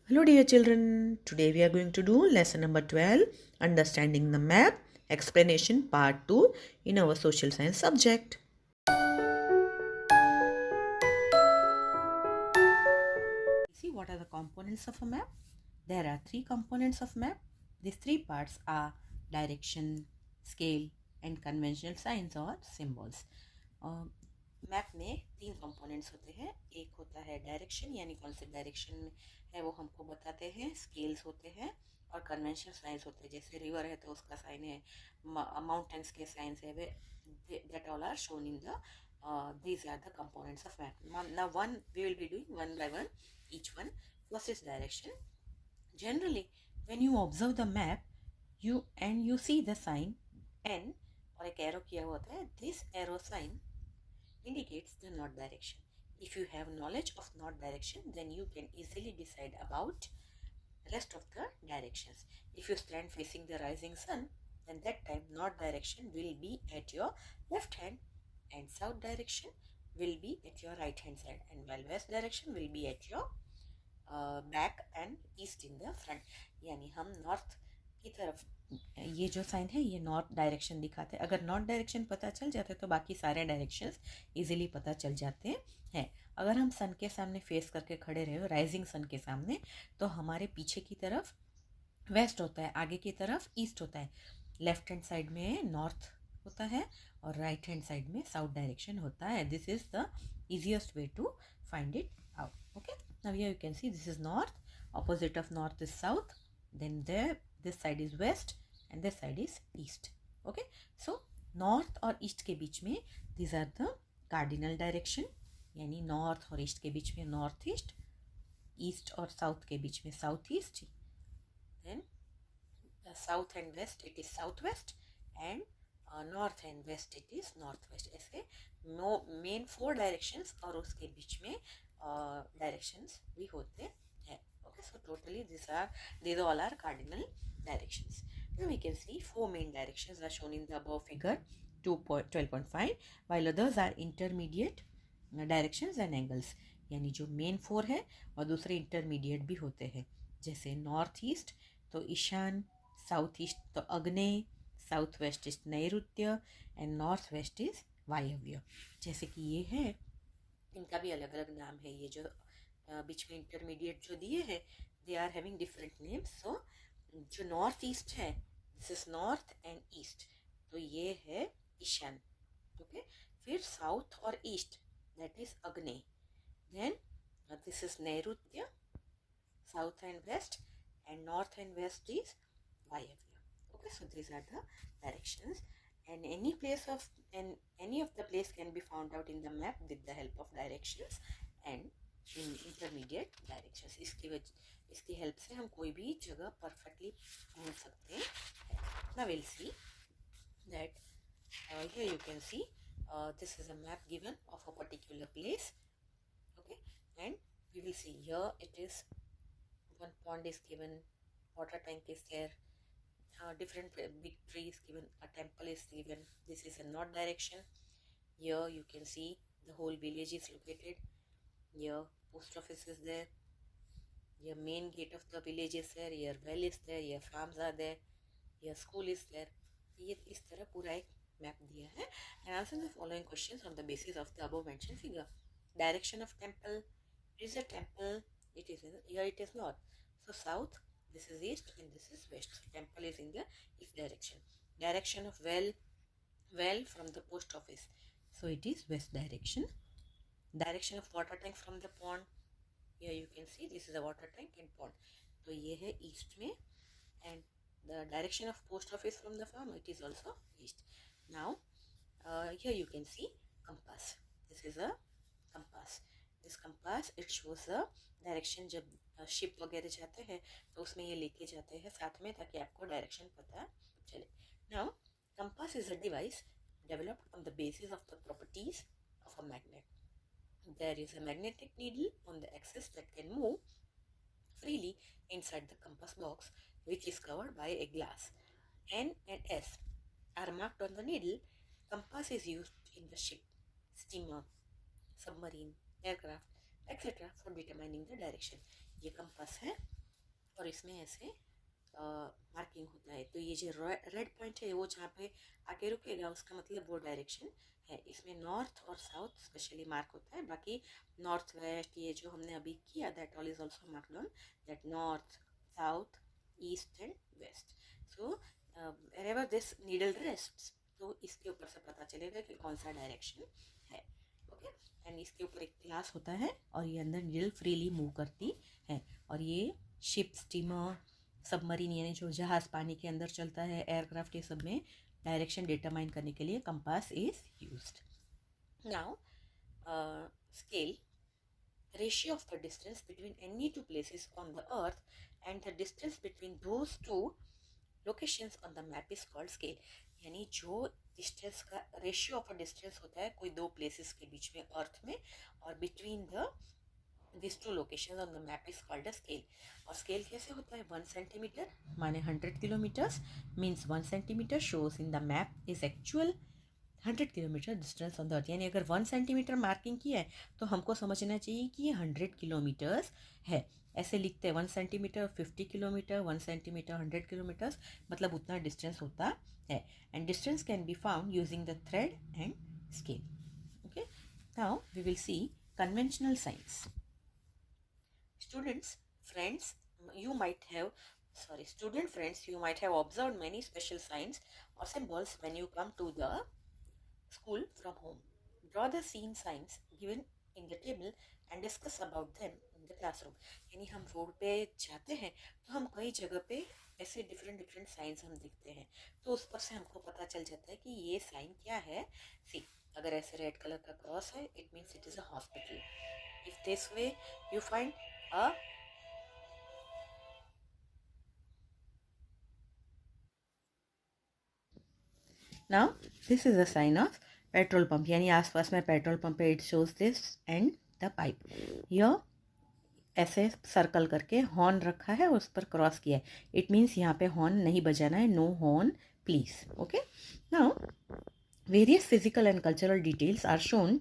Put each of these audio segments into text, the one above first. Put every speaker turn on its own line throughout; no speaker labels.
Hello dear children, today we are going to do lesson number 12, Understanding the Map, Explanation Part 2 in our social science subject. See what are the components of a map? There are three components of map. These three parts are direction, scale and conventional signs or symbols. Map में तीन components होते हैं. एक होता है direction, यानी कौन से डायरेक्शन है वो हमको बताते हैं. स्केल्स होते हैं और कन्वेंशनल साइंस होते हैं. जैसे रिवर है तो उसका साइन है, माउंटेन्स के साइंस है, वे that all are shown in the these are the components of map. Now one we will be doing one by one each one. First is direction. Generally when you observe the map you see the sign n और एक arrow किया हुआ होता है. This arrow sign indicates the north direction. If you have knowledge of north direction, then you can easily decide about rest of the directions. If you stand facing the rising sun, then that time north direction will be at your left hand and south direction will be at your right hand side, and while west direction will be at your back and east in the front. यानी हम north की तरफ, ये जो sign है ये north direction दिखाते हैं. अगर नॉर्थ डायरेक्शन पता चल जाता है तो बाकी सारे डायरेक्शंस इजीली पता चल जाते हैं. अगर हम सन के सामने फेस करके खड़े रहे, राइजिंग सन के सामने, तो हमारे पीछे की तरफ वेस्ट होता है, आगे की तरफ ईस्ट होता है. लेफ्ट हैंड साइड में नॉर्थ होता है और राइट हैंड साइड में साउथ डायरेक्शन होता है. This is the easiest way to find it out. Okay, now here you can see this is north, opposite of north is south, then there this side is west and this side is east. Okay, so north और east के बीच में these are the cardinal direction, यानी north और east के बीच में north east, east और south के बीच में south east, then south and west it is southwest, and north and west it is northwest. ऐसे मेन फोर डायरेक्शंस और उसके बीच में डायरेक्शंस भी होते हैं. Okay, so totally these all are cardinal directions. Now we can see four main directions are shown in the above figure 12.5, while others are intermediate directions and angles. यानी जो main four है और दूसरे intermediate भी होते हैं. जैसे north east तो ईशान, साउथ ईस्ट तो अग्नेय, साउथ वेस्ट इज नैऋत्य एंड नॉर्थ वेस्ट इज वायव्य. जैसे कि ये है, इनका भी अलग अलग नाम है. ये जो बीच में इंटरमीडिएट जो दिए हैं they are having different names. So जो नॉर्थ ईस्ट है this is north and east, तो ये है ईशान. ओके, फिर साउथ और ईस्ट दैट इज अग्नेय, देन दिस इज नैऋत्य, south and west, and north and west is वायव्य. Okay, so these are the directions, and any of the place can be found out in the map with the help of directions and in intermediate directions. इसकी help से हम कोई भी जगह perfectly ढूंढ सकते हैं. Now we'll see that here you can see this is a map given of a particular place. Okay, and we will see here it is one pond is given, water tank is there, different big trees given, a temple is given. This is a north direction. Here you can see the whole village is located. Here post office is there. Here main gate of the village is there. Here well is there. Here farms are there. Here school is there. ये इस तरह पूरा एक map दिया है. And answer the following questions on the basis of the above mentioned figure. Direction of temple. It is a temple. It is here it is north. So south, this is east and this is west. So temple is in the east direction. Direction of well from the post office. So it is west direction. Direction of water tank from the pond. Here you can see this is a water tank and pond. तो ये है east में. And the direction of post office from the farm, it is also east. Now here you can see compass. This is a compass. This compass it shows the direction. जब ship वगैरह जाते हैं तो उसमें ये लेके जाते हैं साथ में ताकि आपको डायरेक्शन पता चले. Now compass is a device developed on the basis of the properties of a magnet. There is a magnetic needle on the axis that can move freely inside the compass box, which is covered by a glass. N and S are marked on the needle. Compass is used in the ship, steamer, submarine, aircraft, etc. for determining the direction. ये compass है और इसमें ऐसे marking होता है। तो ये जो रेड पॉइंट है वो जहाँ पे आके रुकेगा उसका मतलब वो डायरेक्शन है। इसमें नॉर्थ और साउथ स्पेशली मार्क होता है, बाकी नॉर्थ वेस्ट ये जो हमने अभी किया that all is also mark down, that north south east and west. So wherever this needle rests, तो इसके ऊपर से पता चलेगा कि कौन सा डायरेक्शन है। ओके, एंड इसके ऊपर एक ग्लास होता है और ये अंदर नीडल फ्रीली मूव करती है। और ये शिप, स्टीमर, सबमरीन यानी जो जहाज पानी के अंदर चलता है, एयरक्राफ्ट, ये सब में डायरेक्शन डिटरमाइन करने के लिए compass is used. Now scale, ratio of the distance between any two places on the earth and the distance between those two locations on the map is called scale। यानी जो distance का ratio of a distance होता है कोई दो places के बीच में अर्थ में और between the these two locations on the map is called a scale। और स्केल कैसे होता है? 1 सेंटीमीटर माने 100 kilometres means 1 centimetre shows in the map is actual 100 kilometre distance on the earth. यानी अगर 1 सेंटीमीटर मार्किंग किया है तो हमको समझना चाहिए कि ये 100 किलोमीटर्स है। ऐसे लिखते हैं 1 सेंटीमीटर 50 किलोमीटर, 1 सेंटीमीटर 100 किलोमीटर्स, मतलब उतना डिस्टेंस होता है। And distance can be found using the thread and scale. Okay, now we will see conventional signs. Students, friends, you might have, student friends, you might have observed many special signs or symbols when you come to the school from home. Draw the scene signs given in the table and discuss about them in the classroom। यानी हम road पे जाते हैं तो हम कई जगह पे ऐसे डिफरेंट डिफरेंट साइंस हम देखते हैं, तो उस पर से हमको पता चल जाता है कि ये साइन क्या है। सी, अगर ऐसे रेड कलर का क्रॉस है it means it is a hospital. If this way you find a now this is a sign of petrol pump, यानी आसपास में पेट्रोल पंप है। It shows this and the pipe. यह ऐसे circle करके horn रखा है, उस पर क्रॉस किया है, इट मीन्स यहाँ पे हॉर्न नहीं बजाना है, no horn please. Okay, now various physical and cultural details are shown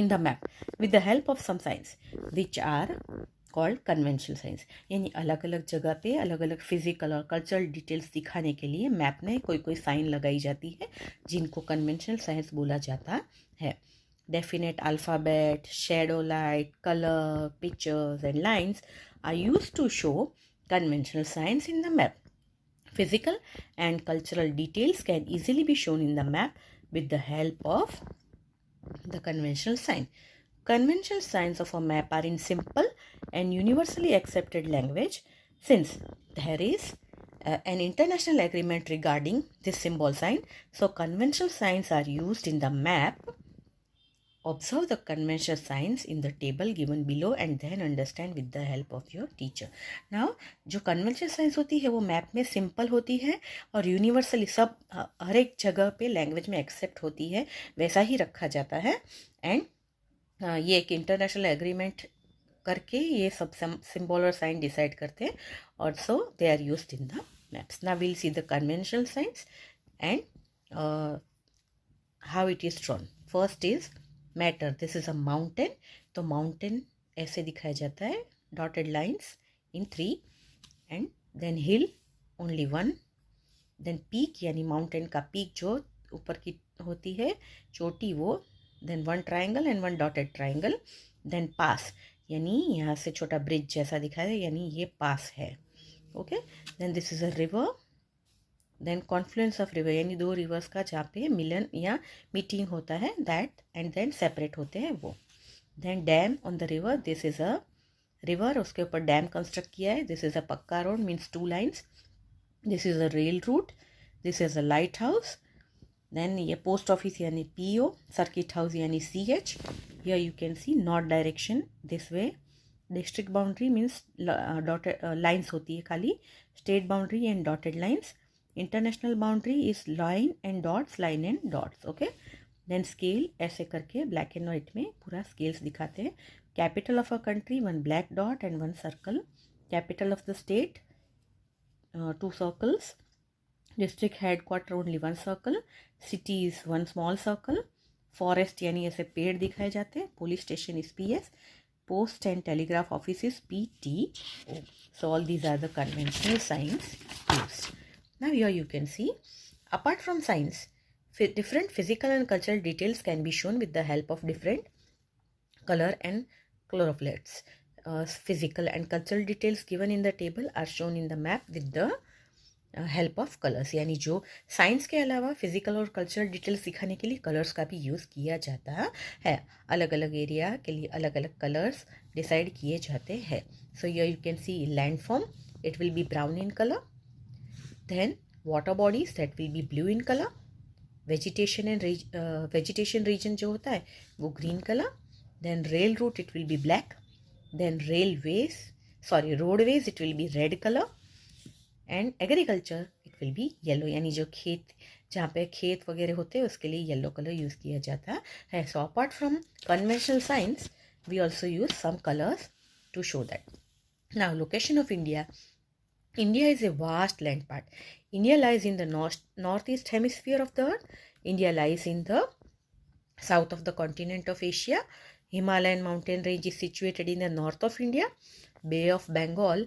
in the map with the help of some signs which are called conventional signs। यानी अलग अलग जगह पे अलग अलग फिजिकल और कल्चरल डिटेल्स दिखाने के लिए मैप में कोई कोई साइन लगाई जाती है जिनको कन्वेंशनल साइंस बोला जाता है। Definite alphabet, shadow light, colour, pictures and lines are used to show conventional signs in the map. Physical and cultural details can easily be shown in the map with the help of the conventional sign। Conventional signs of a map are in simple and universally accepted language since there is an international agreement regarding this symbol sign, so conventional signs are used in the map। Observe the conventional signs in the table given below and then understand with the help of your teacher। Now जो conventional signs होती है वो map में simple होती है और universally सब हर एक जगह पे लैंग्वेज में एक्सेप्ट होती है, वैसा ही रखा जाता है। एंड ये एक इंटरनेशनल एग्रीमेंट करके ये सब सिंबल और साइन डिसाइड करते हैं और so they are used in the maps. Now we will see the conventional science and how it is drawn. First is matter, this is a mountain, तो mountain ऐसे दिखाया जाता है, dotted lines in 3, and then hill only 1, then peak यानी mountain का peak जो ऊपर की होती है चोटी वो, then 1 triangle and 1 dotted triangle, then pass यानी यहाँ से छोटा ब्रिज जैसा दिखाया है यानी ये पास है। Okay, then this is a river, then confluence of river यानी दो रिवर्स का जहाँ पे मिलन या मीटिंग होता है दैट, एंड देन सेपरेट होते हैं वो। Then dam on the river, this is a river, उसके ऊपर डैम कंस्ट्रक्ट किया है, this is a pucca road means 2 lines, this is a rail route, this is a lighthouse, then ये post office यानी PO, circuit house यानी CH। Here you can see north direction this way, district boundary means dotted lines होती है खाली, state boundary and dotted lines, international boundary is line and dots, line and dots. Okay, then scale ऐसे करके black and white में पूरा scales दिखाते हैं। Capital of a country 1 black dot and 1 circle, capital of the state 2 circles, district headquarter only 1 circle, cities 1 small circle, forest यानी ऐसे पेड़ दिखाए जाते हैं, police station is PS, Post and Telegraph Office is PTO. So all these are the conventional signs used. Now here you can see, apart from signs, different physical and cultural details can be shown with the help of different color and chlorophyllates. Physical and cultural details given in the table are shown in the map with the help of colours. यानी जो science के अलावा physical और cultural details दिखाने के लिए colours का भी यूज़ किया जाता है. अलग अलग एरिया के लिए अलग अलग कलर्स डिसाइड किए जाते हैं. So here you can see land form, it will be brown in colour. Then water bodies, that will be blue in colour. Vegetation region जो होता है वो green colour. Then rail route, it will be black. Then roadways, it will be red colour. And agriculture, it will be yellow. यानी जो खेत, जहाँ पे खेत वगैरह होते हैं उसके लिए येलो कलर यूज़ किया जाता है. So apart from conventional signs we also use some colours to show that. Now location of India. India is a vast land part. India lies in the northeast hemisphere of the earth. India lies in the south of the continent of Asia. Himalayan mountain range is situated in the north of India. Bay of Bengal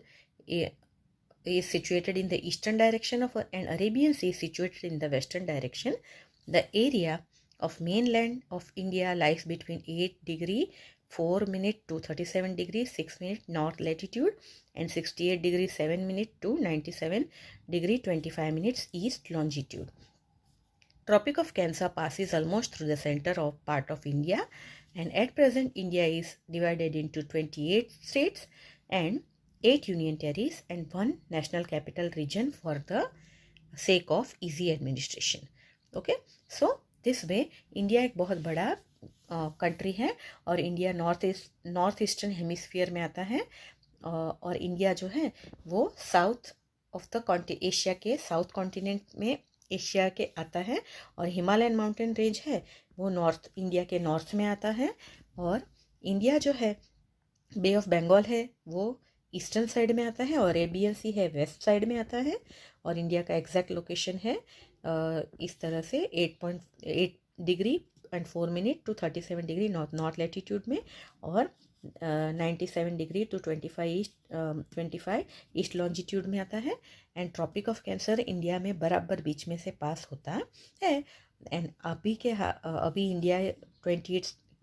is situated in the eastern direction of, and Arabian Sea is situated in the western direction. The area of mainland of India lies between 8 degree 4 minute to 37 degree 6 minute north latitude and 68 degree 7 minute to 97 degree 25 minutes east longitude. Tropic of Cancer passes almost through the center of part of India, and at present India is divided into 28 states and 8 union territories and 1 national capital region for the sake of easy administration. Okay, so this way India एक बहुत बड़ा country है और India north eastern hemisphere में आता है. और India जो है वो साउथ ऑफ द एशिया के साउथ कॉन्टिनेंट में एशिया के आता है. और हिमालयन माउंटेन रेंज है वो नॉर्थ इंडिया के नॉर्थ में आता है. और इंडिया जो है, बे ऑफ बंगाल है वो ईस्टर्न साइड में आता है और अरेबियन सी है वेस्ट साइड में आता है. और इंडिया का एग्जैक्ट लोकेशन है इस तरह से 8.8 degree and 4 minute to 37 degree north latitude में और 97 डिग्री टू 25 ईस्ट लॉन्जिट्यूड में आता है. And tropic of cancer India में बराबर बीच में से पास होता है. एंड अभी इंडिया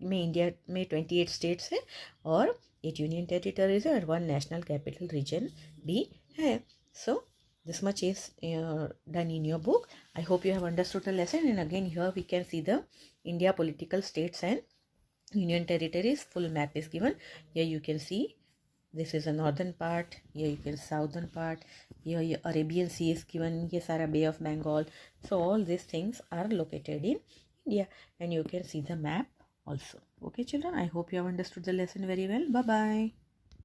28 स्टेट्स है और 8 यूनियन टेरिटरीज है और 1 नेशनल कैपिटल रीजन भी है. सो this much is done in your book. I hope you have understood the lesson. And again here we can see the India political states and union territories. Full map is given. Here you can see this is the northern part. Here you can southern part. Here Arabian Sea is given. Here Sara Bay of Bengal. So all these things are located in India and you can see the map also. Okay children, I hope you have understood the lesson very well. Bye bye.